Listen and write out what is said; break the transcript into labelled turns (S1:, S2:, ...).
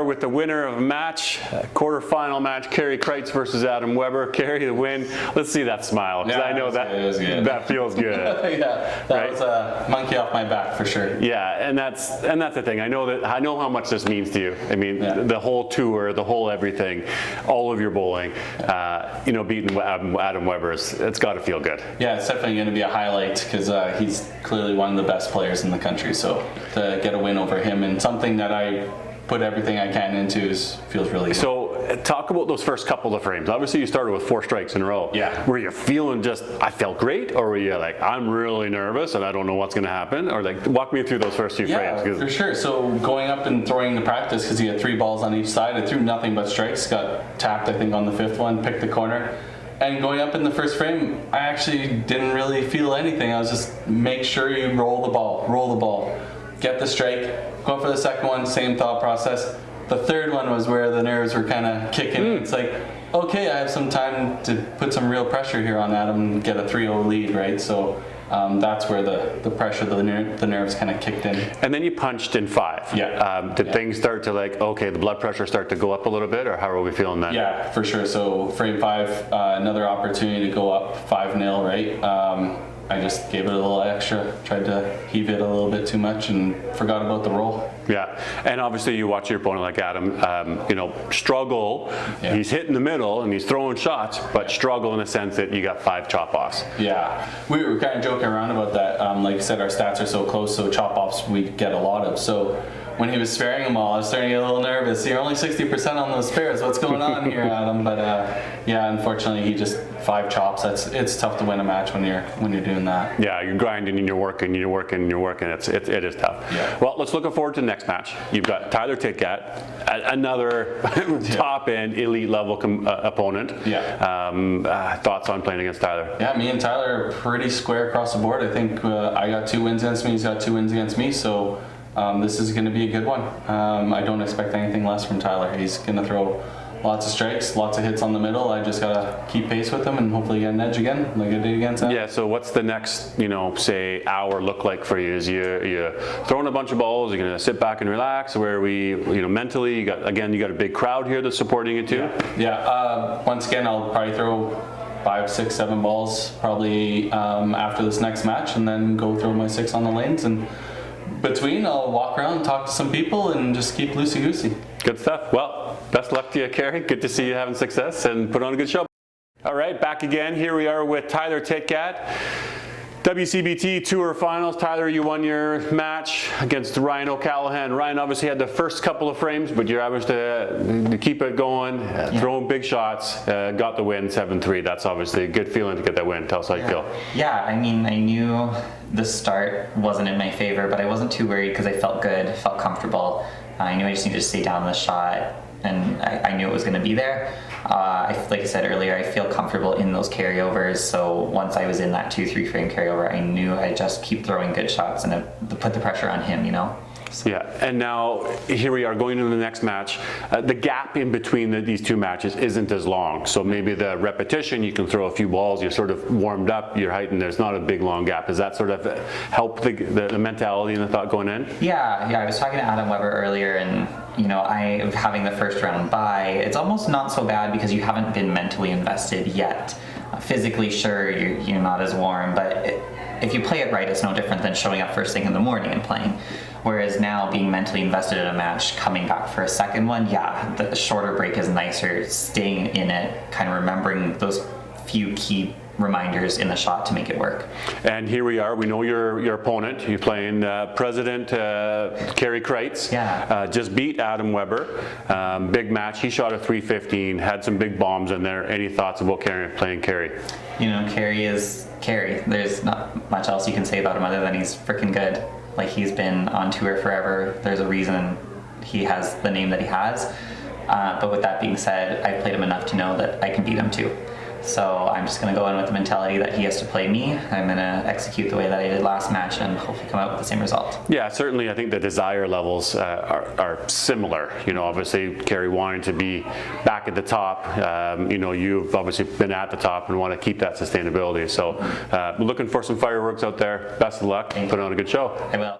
S1: are with the winner of a match, quarterfinal match, Karie Kreutz versus Adam Weber. Karie, the win. Let's see that smile, because I know that feels good.
S2: Yeah, that was a monkey off my back for sure.
S1: Yeah, and that's the thing. I know how much this means to you. I mean, the whole tour, the whole everything, all of your bowling. You know, beating Adam Weber, it's got to feel good.
S2: Yeah, it's definitely going to be a highlight because he's clearly one of the best players in the country. So to get a win over him and something that I put everything I can into feels really good.
S1: So talk about those first couple of frames. Obviously you started with 4 strikes in a row.
S2: Yeah.
S1: Were you feeling I felt great, or were you like, I'm really nervous and I don't know what's going to happen? Or like, walk me through those first few frames.
S2: Yeah, for sure. So going up and throwing the practice, because he had 3 balls on each side, I threw nothing but strikes, got tapped I think on the 5th one, picked the corner. And going up in the first frame, I actually didn't really feel anything. I was just, make sure you roll the ball, get the strike, go for the second one, same thought process. The third one was where the nerves were kind of kicking. It's like, okay, I have some time to put some real pressure here on Adam and get a 3-0 lead, right? So that's where the pressure, the nerves kind of kicked in. And
S1: then you punched in 5.
S2: Yeah.
S1: Did things start to okay, the blood pressure start to go up a little bit, or how are we feeling then?
S2: Yeah, for sure. So frame 5, another opportunity to go up 5-0, right? I just gave it a little extra, tried to heave it a little bit too much and forgot about the roll.
S1: Yeah, and obviously you watch your opponent like Adam, you know, struggle. Yeah. He's hitting the middle and he's throwing shots, but struggle in the sense that you got 5 chop-offs.
S2: Yeah, we were kind of joking around about that. Like I said, our stats are so close, so chop-offs we get a lot of. So when he was sparing them all, I was starting to get a little nervous. You're only 60% on those spares. What's going on here, Adam? But yeah, unfortunately, he just 5 chops. It's tough to win a match when you're doing that.
S1: Yeah, you're grinding and you're working. It is tough. Yeah. Well, let's look forward to the next match. You've got Tytgat, another top end elite level opponent.
S2: Yeah.
S1: Thoughts on playing against Tyler?
S2: Yeah, me and Tyler are pretty square across the board. I think I got 2 wins against me. He's got 2 wins against me. So. This is going to be a good one. I don't expect anything less from Tyler. He's going to throw lots of strikes, lots of hits on the middle. I just got to keep pace with him and hopefully get an edge again like I did against him.
S1: Yeah, so what's the next, say, hour look like for you? Is you throwing a bunch of balls, you're going to sit back and relax? Where are we, mentally, you got a big crowd here that's supporting you too?
S2: Yeah. Once again, I'll probably throw 5, 6, 7 balls probably after this next match and then go throw my 6 on the lanes, and between I'll walk around, talk to some people, and just keep loosey-goosey.
S1: Good stuff. Well, best luck to you, Karie. Good to see you having success and put on a good show. All right, back again. Here we are with Tytgat. WCBT Tour Finals. Tyler, you won your match against Ryan O'Callaghan. Ryan obviously had the first couple of frames, but you're able to keep it going, throwing big shots, got the win 7-3. That's obviously a good feeling to get that win. Tell us how you feel.
S3: Yeah, I mean, I knew the start wasn't in my favor, but I wasn't too worried because I felt good, felt comfortable. I knew I just needed to stay down the shot, and I knew it was going to be there. Like I said earlier, I feel comfortable in those carryovers, so once I was in that 2-3 frame carryover, I knew I'd just keep throwing good shots and put the pressure on him, So.
S1: Yeah, and now here we are going into the next match. The gap in between these 2 matches isn't as long, so maybe the repetition, you can throw a few balls, you're sort of warmed up, you're heightened, there's not a big long gap. Does that sort of help the mentality and the thought going in?
S3: Yeah, I was talking to Adam Weber earlier, and having the first round bye, it's almost not so bad because you haven't been mentally invested yet. Physically, sure, you're not as warm, but if you play it right, it's no different than showing up first thing in the morning and playing. Whereas now, being mentally invested in a match, coming back for a second one, the shorter break is nicer, staying in it, kind of remembering those few key reminders in the shot to make it work.
S1: And here we are. We know your opponent. You're playing President Karie Kreutz.
S3: Yeah.
S1: Just beat Adam Weber. Big match. He shot a 315. Had some big bombs in there. Any thoughts about playing Karie?
S3: Karie is Karie. There's not much else you can say about him other than he's freaking good. Like, he's been on tour forever. There's a reason he has the name that he has. But with that being said, I've played him enough to know that I can beat him too. So I'm just going to go in with the mentality that he has to play me. I'm going to execute the way that I did last match and hopefully come out with the same result.
S1: Yeah, certainly I think the desire levels are similar. Obviously Karie wanting to be back at the top. You've obviously been at the top and want to keep that sustainability. So we're looking for some fireworks out there. Best of luck. Put on a good show.
S3: I will.